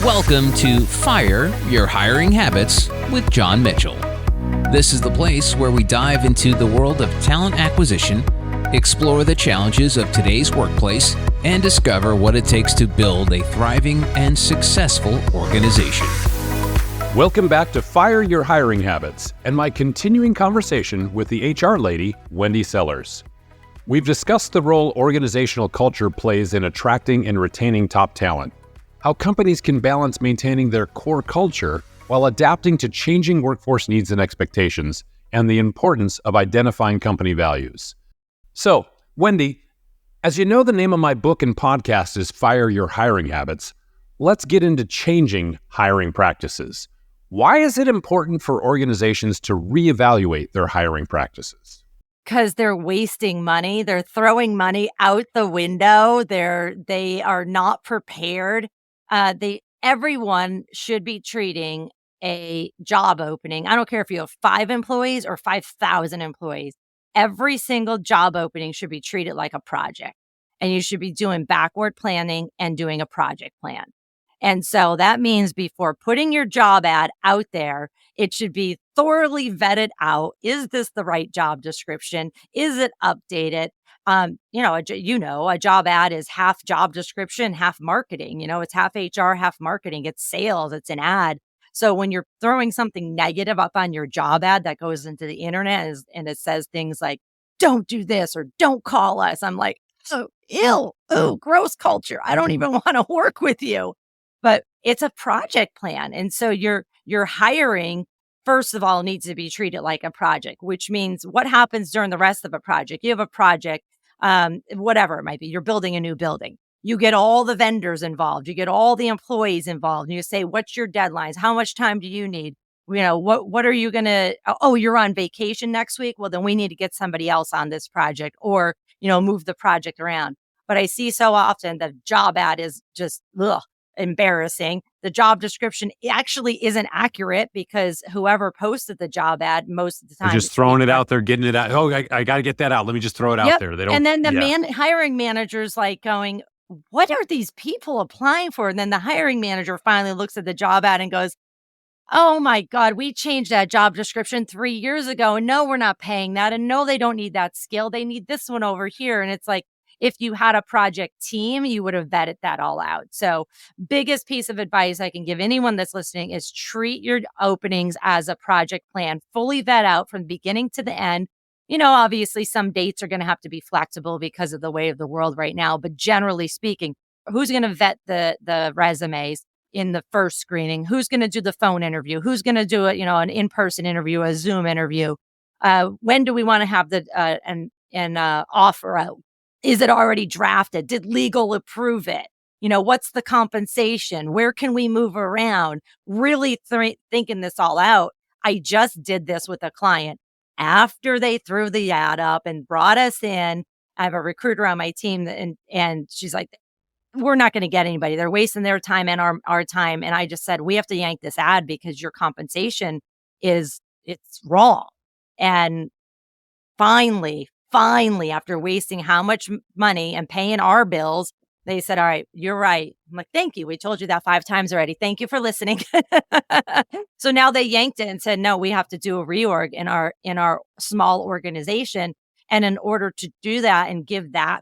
Welcome to Fire Your Hiring Habits with John Mitchell. This is the place where we dive into the world of talent acquisition, explore the challenges of today's workplace, and discover what it takes to build a thriving and successful organization. Welcome back to Fire Your Hiring Habits and my continuing conversation with the HR lady, Wendy Sellers. We've discussed the role organizational culture plays in attracting and retaining top talent, how companies can balance maintaining their core culture while adapting to changing workforce needs and expectations, and the importance of identifying company values. So, Wendy, as you know, the name of my book and podcast is Fire Your Hiring Habits. Let's get into changing hiring practices. Why is it important for organizations to reevaluate their hiring practices? Because they're wasting money. They're throwing money out the window. They are not prepared. Everyone should be treating a job opening. I don't care if you have 5 employees or 5,000 employees. Every single job opening should be treated like a project. And you should be doing backward planning and doing a project plan. And so that means before putting your job ad out there, it should be thoroughly vetted out. Is this the right job description? Is it updated? A job ad is half job description, half marketing. It's half HR, half marketing. It's sales. It's an ad. So when you're throwing something negative up on your job ad that goes into the internet and it says things like, don't do this or don't call us, I'm like, oh, ew, oh, gross culture. I don't even want to work with you. But it's a project plan. And so your hiring, first of all, needs to be treated like a project, which means what happens during the rest of a project. You have a project, whatever it might be. You're building a new building. You get all the vendors involved. You get all the employees involved. And you say, what's your deadlines? How much time do you need? What are you going to, oh, you're on vacation next week? Well, then we need to get somebody else on this project or, move the project around. But I see so often the job ad is just, embarrassing. The job description actually isn't accurate because whoever posted the job ad most of the time. They're just throwing it out there, getting it out. Oh, I got to get that out. Let me just throw it out there. They don't. And then the hiring manager's like going, what are these people applying for? And then the hiring manager finally looks at the job ad and goes, oh my God, we changed that job description 3 years ago. And no, we're not paying that. And no, they don't need that skill. They need this one over here. And it's like, if you had a project team, you would have vetted that all out. So biggest piece of advice I can give anyone that's listening is treat your openings as a project plan, fully vet out from the beginning to the end. Obviously some dates are going to have to be flexible because of the way of the world right now. But generally speaking, who's going to vet the resumes in the first screening? Who's going to do the phone interview? Who's going to do it, an in-person interview, a Zoom interview? When do we want to have an offer out? Is it already drafted? Did legal approve it? What's the compensation? Where can we move around? Really thinking this all out. I just did this with a client. After they threw the ad up and brought us in, I have a recruiter on my team and she's like, we're not going to get anybody. They're wasting their time and our time. And I just said, we have to yank this ad because your compensation it's wrong. And finally, after wasting how much money and paying our bills, they said, all right, you're right. I'm like, thank you. We told you that 5 times already. Thank you for listening. So now they yanked it and said, no, we have to do a reorg in our small organization. And in order to do that and give that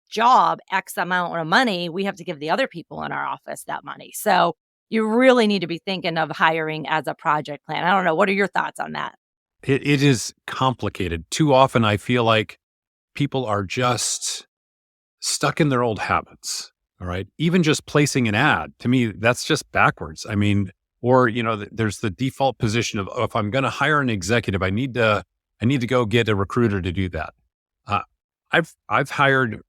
job X amount of money, we have to give the other people in our office that money. So you really need to be thinking of hiring as a project plan. I don't know. What are your thoughts on that? It is complicated. Too often I feel like people are just stuck in their old habits. All right. Even just placing an ad, to me, that's just backwards. I mean, or, there's the default position of, if I'm going to hire an executive, I need to go get a recruiter to do that. I've hired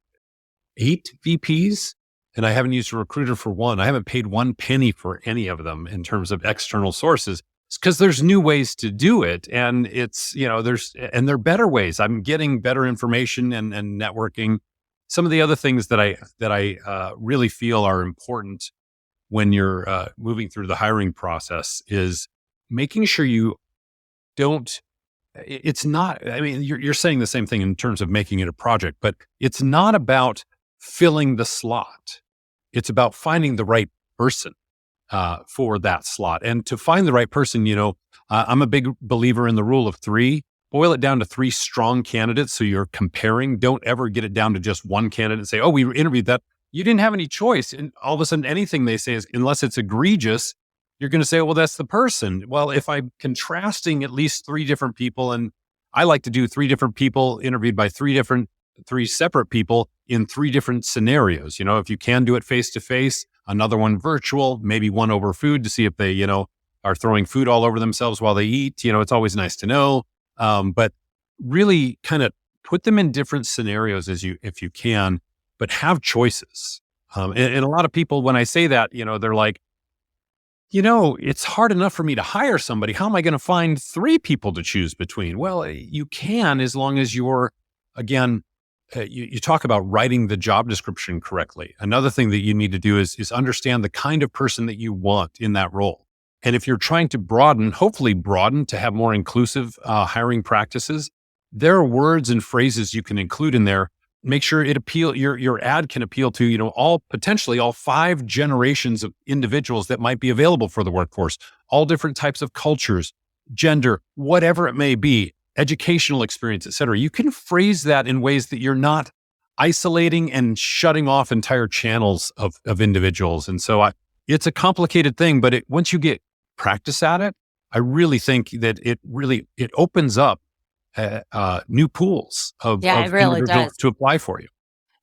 8 VPs and I haven't used a recruiter for one. I haven't paid 1 penny for any of them in terms of external sources. It's because there's new ways to do it. And there are better ways. I'm getting better information and networking. Some of the other things that I really feel are important when you're moving through the hiring process is making sure you don't, it's not, I mean, you're saying the same thing in terms of making it a project, but it's not about filling the slot. It's about finding the right person. for that slot. And to find the right person, I'm a big believer in the rule of three. Boil it down to three strong candidates so you're comparing. Don't ever get it down to just one candidate and say, oh, we interviewed that. You didn't have any choice. And all of a sudden, anything they say is, unless it's egregious, you're going to say, well, that's the person. Well, if I'm contrasting at least three different people, and I like to do three different people interviewed by three separate people in three different scenarios. If you can do it face to face, another one virtual, maybe one over food to see if they, are throwing food all over themselves while they eat. It's always nice to know. But really kind of put them in different scenarios if you can, but have choices. And a lot of people, when I say that, they're like, it's hard enough for me to hire somebody. How am I going to find three people to choose between? Well, you can, as long as you're, again, you talk about writing the job description correctly. Another thing that you need to do is understand the kind of person that you want in that role. And if you're trying to hopefully broaden to have more inclusive hiring practices, there are words and phrases you can include in there. Make sure your ad can appeal to, potentially all 5 generations of individuals that might be available for the workforce, all different types of cultures, gender, whatever it may be, educational experience, et cetera. You can phrase that in ways that you're not isolating and shutting off entire channels of individuals. And so it's a complicated thing, but once you get practice at it, I really think that it opens up new pools of it really individuals does. to apply for you.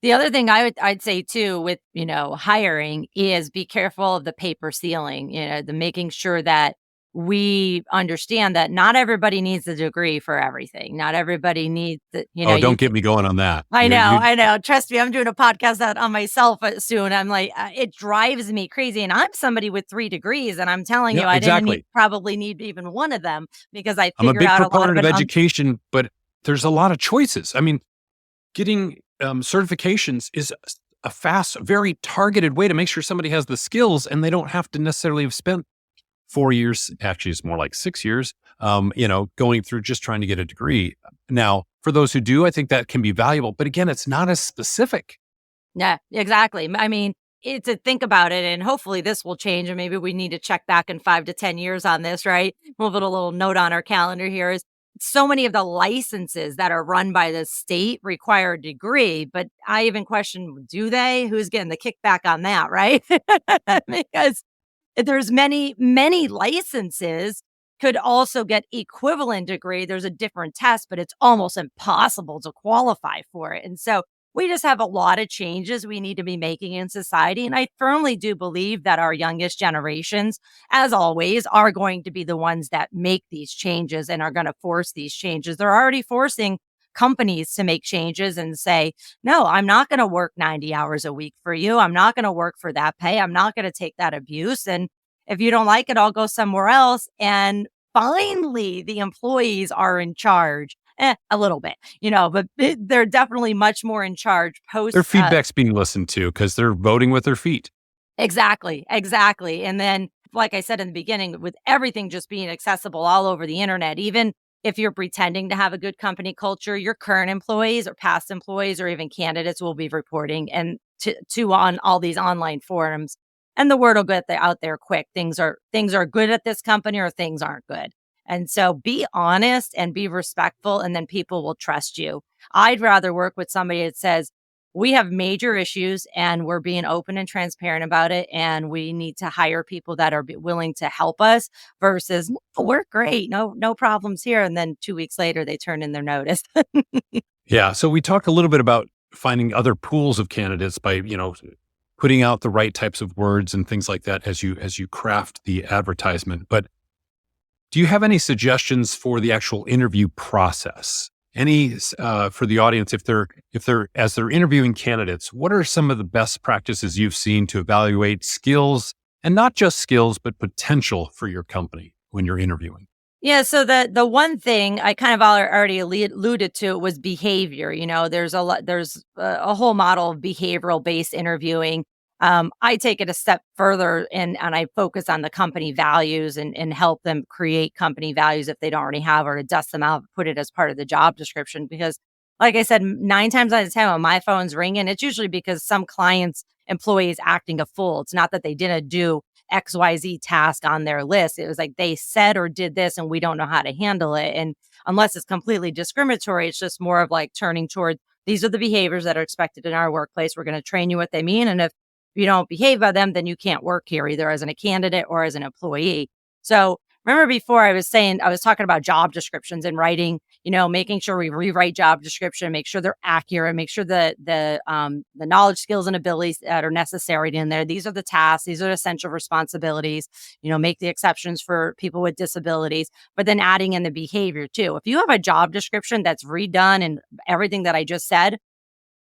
The other thing I'd say too with, hiring is be careful of the paper ceiling, the making sure that we understand that not everybody needs a degree for everything. Not everybody needs the, Don't get me going on that. I know. Trust me, I'm doing a podcast on myself soon. I'm like, it drives me crazy. And I'm somebody with 3 degrees, and I'm telling you, I didn't probably need even one of them because I I'm a figured big out a lot of proponent it. of education, but there's a lot of choices. I mean, getting certifications is a fast, very targeted way to make sure somebody has the skills and they don't have to necessarily have spent 4 years, actually it's more like 6 years, going through just trying to get a degree. Now, for those who do, I think that can be valuable, but again, it's not as specific. Yeah, exactly. I mean, to think about it, and hopefully this will change, and maybe we need to check back in 5 to 10 years on this, right? We'll put a little note on our calendar here is so many of the licenses that are run by the state require a degree, but I even question, do they? Who's getting the kickback on that, right? Because there's many licenses could also get equivalent degree. There's a different test, but it's almost impossible to qualify for it. And so we just have a lot of changes we need to be making in society. And I firmly do believe that our youngest generations, as always, are going to be the ones that make these changes and are going to force these changes. They're already forcing companies to make changes and say, no, I'm not going to work 90 hours a week for you. I'm not going to work for that pay. I'm not going to take that abuse. And if you don't like it, I'll go somewhere else. And finally, the employees are in charge. A little bit, but they're definitely much more in charge post. Their feedback's being listened to because they're voting with their feet. Exactly. And then, like I said in the beginning, with everything just being accessible all over the internet, even if you're pretending to have a good company culture, your current employees or past employees or even candidates will be reporting and to on all these online forums, and the word will get out there quick. Things are good at this company or things aren't good. And so be honest and be respectful, and then people will trust you. I'd rather work with somebody that says, we have major issues and we're being open and transparent about it, and we need to hire people that are willing to help us versus, we're great, no problems here. And then 2 weeks later, they turn in their notice. Yeah. So we talked a little bit about finding other pools of candidates by, putting out the right types of words and things like that as you craft the advertisement. But do you have any suggestions for the actual interview process? Any for the audience, if they're as they're interviewing candidates, what are some of the best practices you've seen to evaluate skills, and not just skills, but potential for your company when you're interviewing? Yeah, so the one thing I kind of already alluded to was behavior. There's a whole model of behavioral based interviewing. I take it a step further and I focus on the company values and help them create company values if they don't already have, or to dust them out, put it as part of the job description. Because like I said, 9 times out of 10, when my phone's ringing, it's usually because some client's employee is acting a fool. It's not that they didn't do XYZ task on their list. It was like they said or did this and we don't know how to handle it. And unless it's completely discriminatory, it's just more of like turning toward these are the behaviors that are expected in our workplace. We're going to train you what they mean. And if you don't behave by them, then you can't work here either as a candidate or as an employee. So remember before I was talking about job descriptions and writing, making sure we rewrite job description, make sure they're accurate, make sure the knowledge, skills, and abilities that are necessary in there. These are the tasks. These are essential responsibilities, make the exceptions for people with disabilities, but then adding in the behavior too. If you have a job description that's redone and everything that I just said,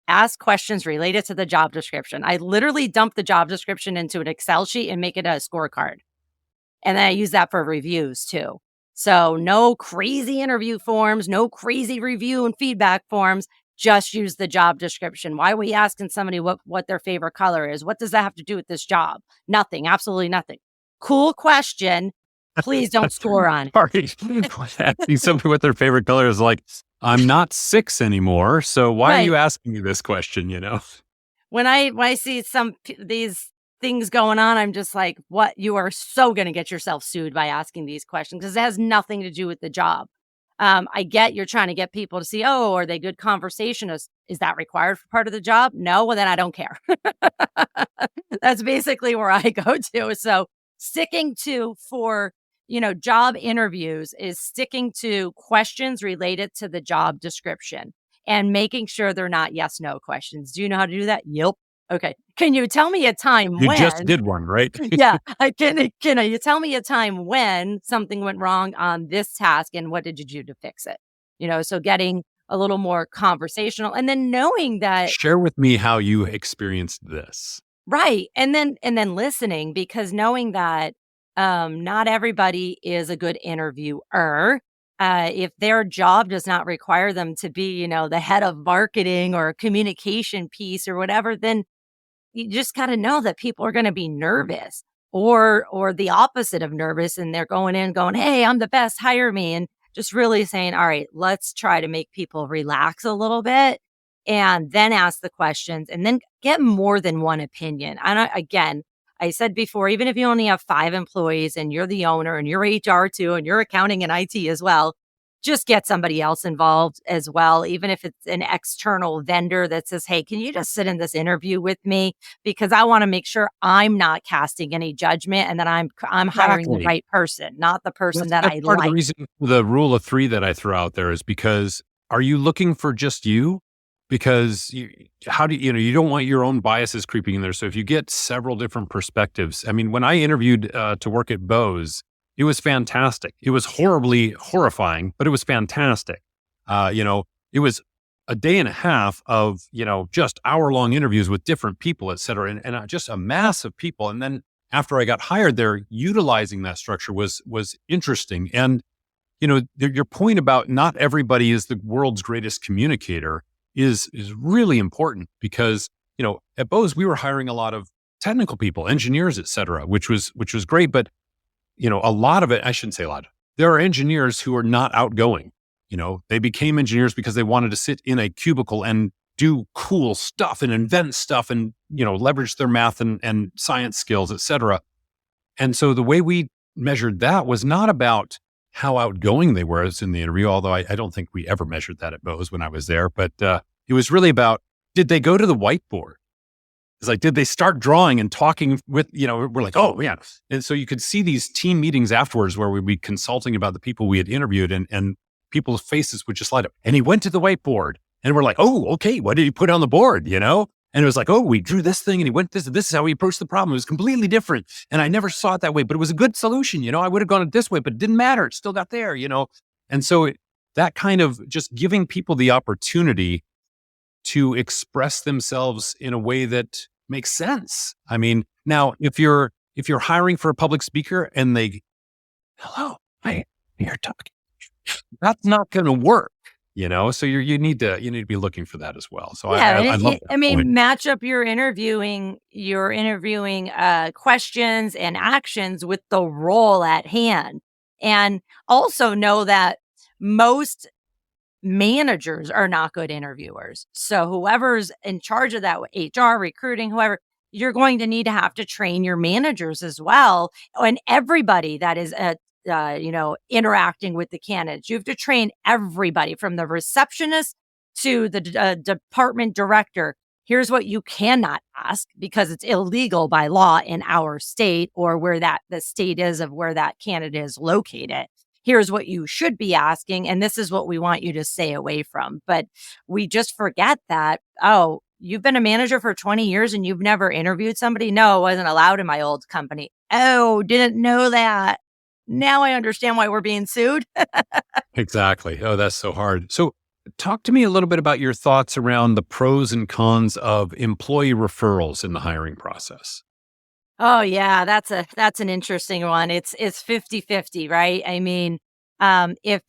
ask questions related to the job description. I literally dump the job description into an Excel sheet and make it a scorecard. And then I use that for reviews too. So no crazy interview forms, no crazy review and feedback forms. Just use the job description. Why are we asking somebody what their favorite color is? What does that have to do with this job? Nothing, absolutely nothing. Cool question. Please don't score on. Sorry. Asking somebody what their favorite color is like, I'm not 6 anymore. So why are you asking me this question? When I see these things going on, I'm just like, what? You are so going to get yourself sued by asking these questions because it has nothing to do with the job. I get you're trying to get people to see, oh, are they good conversationists? Is that required for part of the job? No, well, then I don't care. That's basically where I go to. So sticking to for job interviews is sticking to questions related to the job description and making sure they're not yes, no questions. Do you know how to do that? Yep. Okay. Can you tell me a time you just did one, right? Yeah. Can you tell me a time when something went wrong on this task and what did you do to fix it? So getting a little more conversational and then knowing that. Share with me how you experienced this. Right. And then listening, because knowing that not everybody is a good interviewer. If their job does not require them to be, the head of marketing or a communication piece or whatever, then you just got to know that people are going to be nervous or the opposite of nervous. And they're going in going, hey, I'm the best, hire me. And just really saying, all right, let's try to make people relax a little bit and then ask the questions and then get more than one opinion. And again, I said before, even if you only have 5 employees and you're the owner and you're HR too, and you're accounting and IT as well, just get somebody else involved as well. Even if it's an external vendor that says, hey, can you just sit in this interview with me? Because I want to make sure I'm not casting any judgment and that I'm hiring the right person, not the person that I part like. Of the reason the rule of 3 that I throw out there is because are you looking for just you? Because you don't want your own biases creeping in there. So if you get several different perspectives, I mean, when I interviewed to work at Bose, it was fantastic. It was horribly horrifying, but it was fantastic. It was a day and a half of, just hour-long interviews with different people, et cetera, and just a mass of people. And then after I got hired there, utilizing that structure was interesting. And, your point about not everybody is the world's greatest communicator is really important because, at Bose, we were hiring a lot of technical people, engineers, et cetera, which was great. But, a lot of it, I shouldn't say a lot. There are engineers who are not outgoing. They became engineers because they wanted to sit in a cubicle and do cool stuff and invent stuff and, leverage their math and science skills, et cetera. And so the way we measured that was not about how outgoing they were as in the interview, although I don't think we ever measured that at Bose when I was there. But it was really about, did they go to the whiteboard? It's like, did they start drawing and talking with, we're like, oh, yeah. And so you could see these team meetings afterwards where we'd be consulting about the people we had interviewed and people's faces would just light up. And he went to the whiteboard and we're like, oh, okay, what did he put on the board, And it was like, oh, we drew this thing and he went this is how we approached the problem. It was completely different. And I never saw it that way, but it was a good solution. I would have gone it this way, but it didn't matter. It still got there, And so that kind of just giving people the opportunity to express themselves in a way that makes sense. I mean, now if you're hiring for a public speaker and they, hello, hi, you're talking, that's not going to work. So you need to be looking for that as well. So yeah, I love that. I mean, match up your interviewing questions and actions with the role at hand, and also know that most managers are not good interviewers. So whoever's in charge of that, HR, recruiting, whoever, you're going to need to have to train your managers as well, and everybody that is interacting with the candidates. You have to train everybody from the receptionist to the department director. Here's what you cannot ask because it's illegal by law in our state or where that the state is of where that candidate is located. Here's what you should be asking, and this is what we want you to stay away from. But we just forget that, oh, you've been a manager for 20 years and you've never interviewed somebody? No, it wasn't allowed in my old company. Oh, didn't know that. Now I understand why we're being sued. Exactly. Oh, that's so hard. So talk to me a little bit about your thoughts around the pros and cons of employee referrals in the hiring process. Oh yeah, that's an interesting one. It's 50-50, right? I mean, if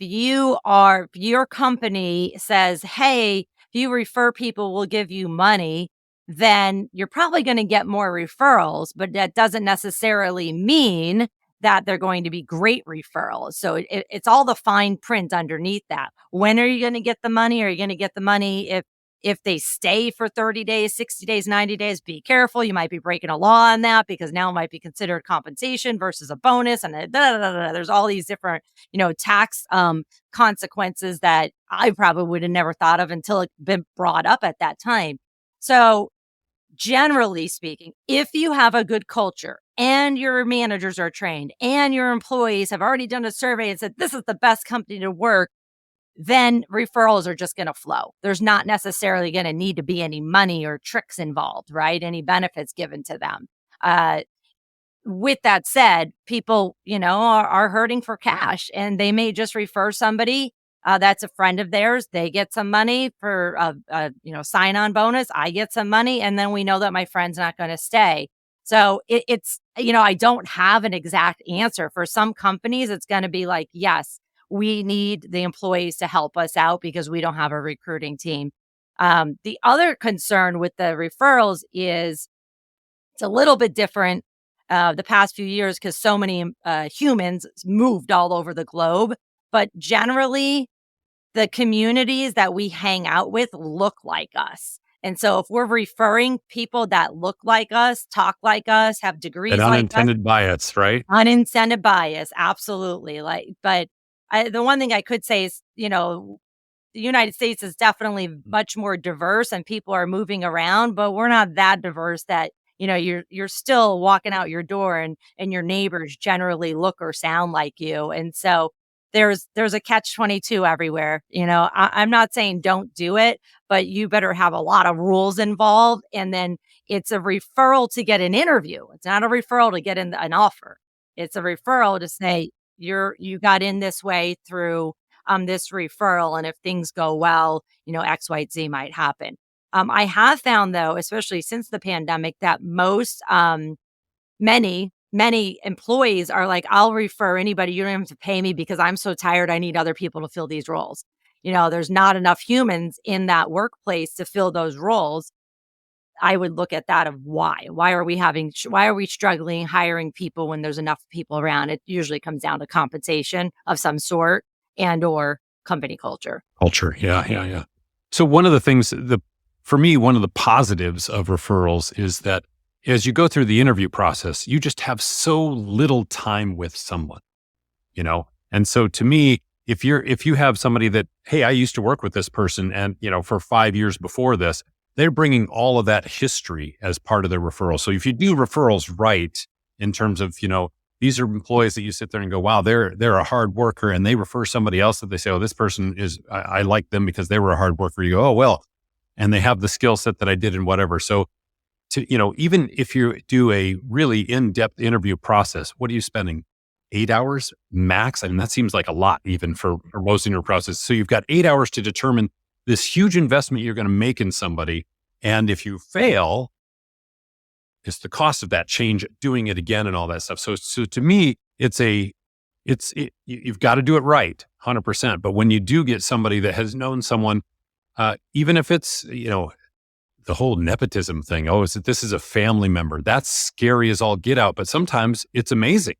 your company says, "Hey, if you refer people, we'll give you money," then you're probably going to get more referrals, but that doesn't necessarily mean that they're going to be great referrals. So it's all the fine print underneath that. When are you going to get the money? Are you going to get the money if they stay for 30 days, 60 days, 90 days? Be careful. You might be breaking a law on that because now it might be considered compensation versus a bonus. And there's all these different, tax consequences that I probably would have never thought of until it been brought up at that time. So generally speaking, if you have a good culture and your managers are trained and your employees have already done a survey and said, this is the best company to work, then referrals are just going to flow. There's not necessarily going to need to be any money or tricks involved, right? Any benefits given to them. With that said, people, are hurting for cash and they may just refer somebody that's a friend of theirs. They get some money for sign-on bonus. I get some money, and then we know that my friend's not going to stay. So it's I don't have an exact answer. For some companies, it's going to be like, yes, we need the employees to help us out because we don't have a recruiting team. The other concern with the referrals is it's a little bit different the past few years because so many humans moved all over the globe. But generally, the communities that we hang out with look like us. And so if we're referring people that look like us, talk like us, have degrees An like us, unintended bias, right? unintended bias, absolutely. But the one thing I could say is, the United States is definitely much more diverse and people are moving around, but we're not that diverse that, you're still walking out your door and your neighbors generally look or sound like you. And so there's a catch-22 everywhere. I'm not saying don't do it, but you better have a lot of rules involved. And then it's a referral to get an interview. It's not a referral to get an offer. It's a referral to say you got in this way through this referral. And if things go well, X, Y, Z might happen. I have found though, especially since the pandemic, that many employees are like, I'll refer anybody. You don't have to pay me because I'm so tired. I need other people to fill these roles. There's not enough humans in that workplace to fill those roles. I would look at that of why. Why are we struggling hiring people when there's enough people around? It usually comes down to compensation of some sort and or company culture. Culture. Yeah. So one of the things for me, one of the positives of referrals is that as you go through the interview process, you just have so little time with someone, And so to me, if you have somebody that, hey, I used to work with this person and, for 5 years before this, they're bringing all of that history as part of their referral. So if you do referrals right in terms of, these are employees that you sit there and go, wow, they're a hard worker, and they refer somebody else that they say, oh, this person is, I like them because they were a hard worker. You go, oh, well, and they have the skill set that I did and whatever. So even if you do a really in-depth interview process, what are you spending? 8 hours max? I mean, that seems like a lot even for most interview process. So you've got 8 hours to determine this huge investment you're going to make in somebody. And if you fail, it's the cost of that change, doing it again and all that stuff. So to me, you've got to do it right, 100%. But when you do get somebody that has known someone, even if it's, the whole nepotism thing. Oh, this is a family member. That's scary as all get out. But sometimes it's amazing,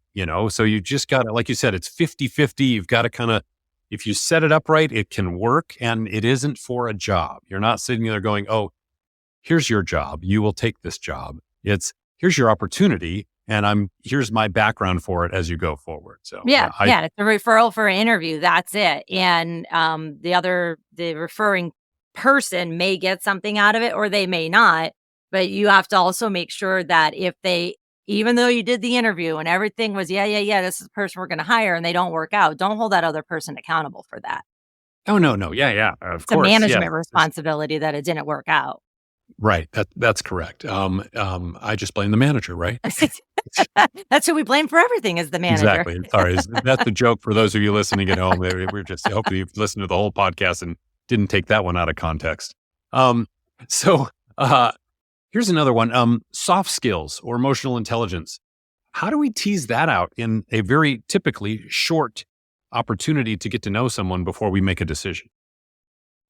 So you just got to, like you said, it's 50-50. You've got to if you set it up right, it can work, and it isn't for a job. You're not sitting there going, oh, here's your job. You will take this job. It's here's your opportunity, and here's my background for it as you go forward. So Yeah, it's a referral for an interview. That's it. And the referring person may get something out of it or they may not. But you have to also make sure that even though you did the interview and everything was, this is the person we're going to hire and they don't work out, don't hold that other person accountable for that. Oh, no. Yeah. Of It's a course. management responsibility that it didn't work out. Right. That's correct. I just blame the manager, right? That's who we blame for everything is the manager. Exactly. Sorry. That's the joke for those of you listening at home. Hopefully you've listened to the whole podcast and didn't take that one out of context. So here's another one. Soft skills or emotional intelligence. How do we tease that out in a very typically short opportunity to get to know someone before we make a decision?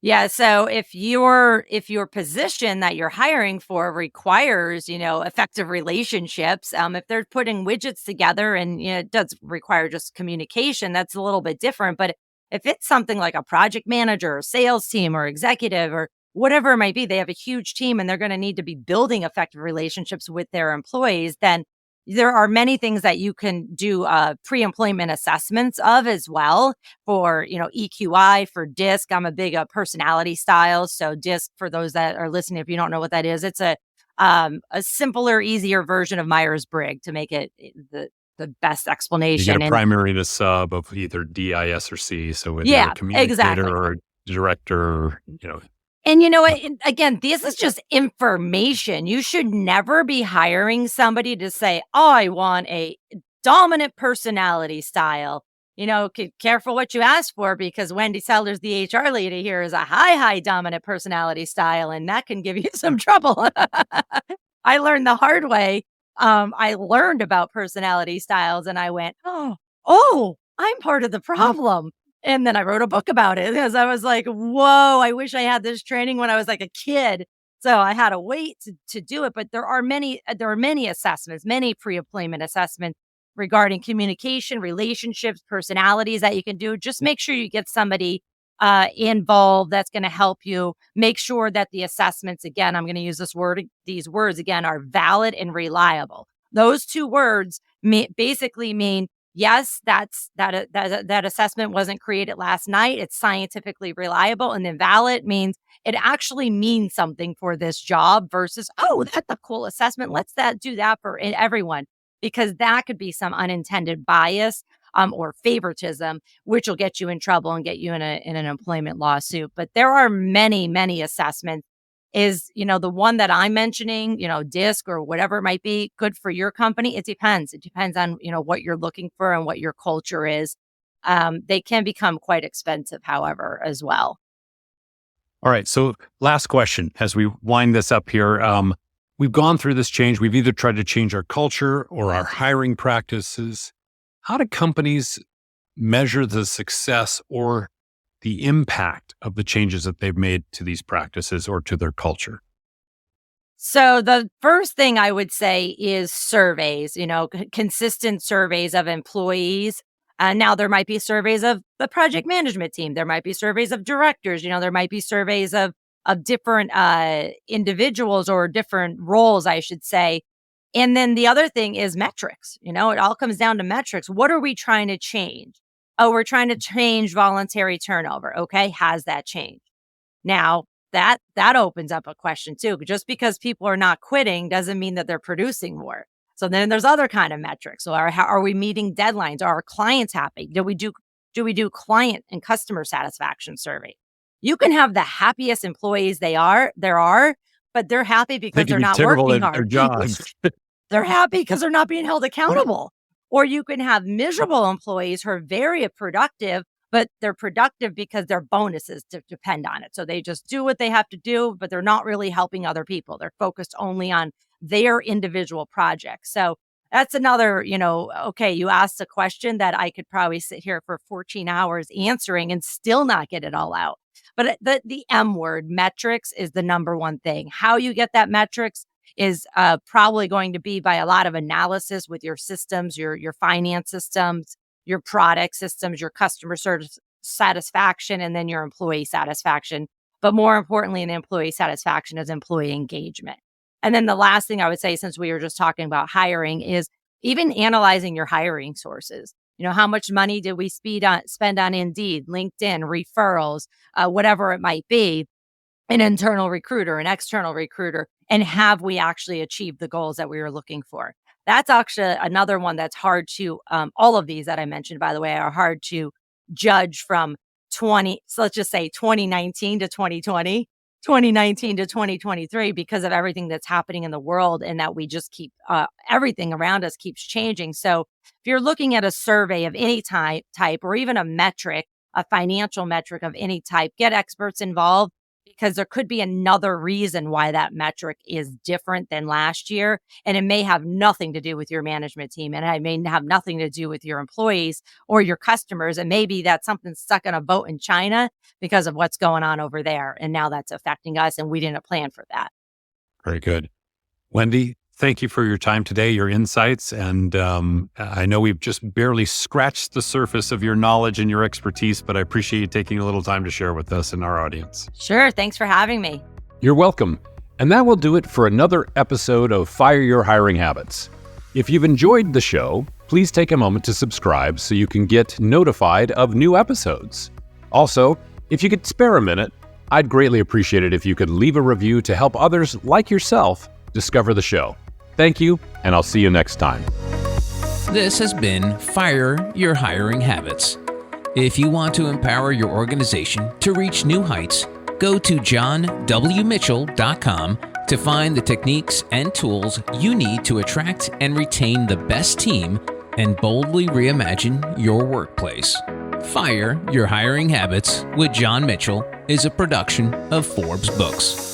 Yeah. So if your position that you're hiring for requires, effective relationships, if they're putting widgets together and it does require just communication, that's a little bit different. But if it's something like a project manager or sales team or executive or whatever it might be, they have a huge team and they're going to need to be building effective relationships with their employees, then there are many things that you can do pre-employment assessments of as well for, EQI, for DISC. I'm a big personality styles. So DISC, for those that are listening, if you don't know what that is, it's a simpler, easier version of Myers-Briggs to make it the best explanation. You get a primary and a sub of either DIS or C. So whether you're a communicator exactly. or a director, And you know what? Again, this is just information. You should never be hiring somebody to say, oh, I want a dominant personality style. Careful what you ask for, because Wendy Sellers, the HR lady here, is a high dominant personality style, and that can give you some trouble. I learned the hard way. I learned about personality styles and I went, oh, I'm part of the problem. And then I wrote a book about it because I was like, whoa, I wish I had this training when I was like a kid. So I had to wait to do it. But there are many assessments, many pre-employment assessments regarding communication, relationships, personalities that you can do. Just make sure you get somebody involved that's going to help you. Make sure that the assessments, again, I'm going to use these words again, are valid and reliable. Those two words basically mean, yes, that assessment wasn't created last night. It's scientifically reliable. And then valid means it actually means something for this job versus, oh, that's a cool assessment. Let's do that for everyone, because that could be some unintended bias or favoritism, which will get you in trouble and get you in an employment lawsuit. But there are many assessments. Is, the one that I'm mentioning, DISC or whatever it might be, good for your company? It depends. It depends on, what you're looking for and what your culture is. They can become quite expensive, however, as well. All right. So last question, as we wind this up here, we've gone through this change. We've either tried to change our culture or our hiring practices. How do companies measure the success or the impact of the changes that they've made to these practices or to their culture? So the first thing I would say is surveys, consistent surveys of employees. Now there might be surveys of the project management team. There might be surveys of directors. There might be surveys of different individuals or different roles, I should say. And then the other thing is metrics. It all comes down to metrics. What are we trying to change? Oh, we're trying to change voluntary turnover. Okay. Has that changed? Now that opens up a question too. Just because people are not quitting doesn't mean that they're producing more. So then there's other kind of metrics. So are we meeting deadlines? Are our clients happy? Do we do client and customer satisfaction survey? You can have the happiest employees there are, but they're happy because they're not working hard. Their jobs. They're happy because they're not being held accountable. Or you can have miserable employees who are very productive, but they're productive because their bonuses depend on it. So they just do what they have to do, but they're not really helping other people. They're focused only on their individual projects. So that's another, okay, you asked a question that I could probably sit here for 14 hours answering and still not get it all out. But the M word, metrics, is the number one thing. How you get that metrics is probably going to be by a lot of analysis with your systems, your finance systems, your product systems, your customer satisfaction, and then your employee satisfaction. But more importantly, in employee satisfaction is employee engagement. And then the last thing I would say, since we were just talking about hiring, is even analyzing your hiring sources. How much money did we spend on Indeed, LinkedIn, referrals, whatever it might be, an internal recruiter, an external recruiter, and have we actually achieved the goals that we were looking for? That's actually another one that's hard to, all of these that I mentioned, by the way, are hard to judge from so let's just say 2019 to 2020, 2019 to 2023, because of everything that's happening in the world and that we just keep, everything around us keeps changing. So if you're looking at a survey of any type, or even a metric, a financial metric of any type, get experts involved, because there could be another reason why that metric is different than last year. And it may have nothing to do with your management team, and it may have nothing to do with your employees or your customers. And maybe that's something stuck in a boat in China because of what's going on over there. And now that's affecting us, and we didn't plan for that. Very good. Wendy, thank you for your time today, your insights. And I know we've just barely scratched the surface of your knowledge and your expertise, but I appreciate you taking a little time to share with us and our audience. Sure. Thanks for having me. You're welcome. And that will do it for another episode of Fire Your Hiring Habits. If you've enjoyed the show, please take a moment to subscribe so you can get notified of new episodes. Also, if you could spare a minute, I'd greatly appreciate it if you could leave a review to help others like yourself discover the show. Thank you, and I'll see you next time. This has been Fire Your Hiring Habits. If you want to empower your organization to reach new heights, go to johnwmitchell.com to find the techniques and tools you need to attract and retain the best team and boldly reimagine your workplace. Fire Your Hiring Habits with John Mitchell is a production of Forbes Books.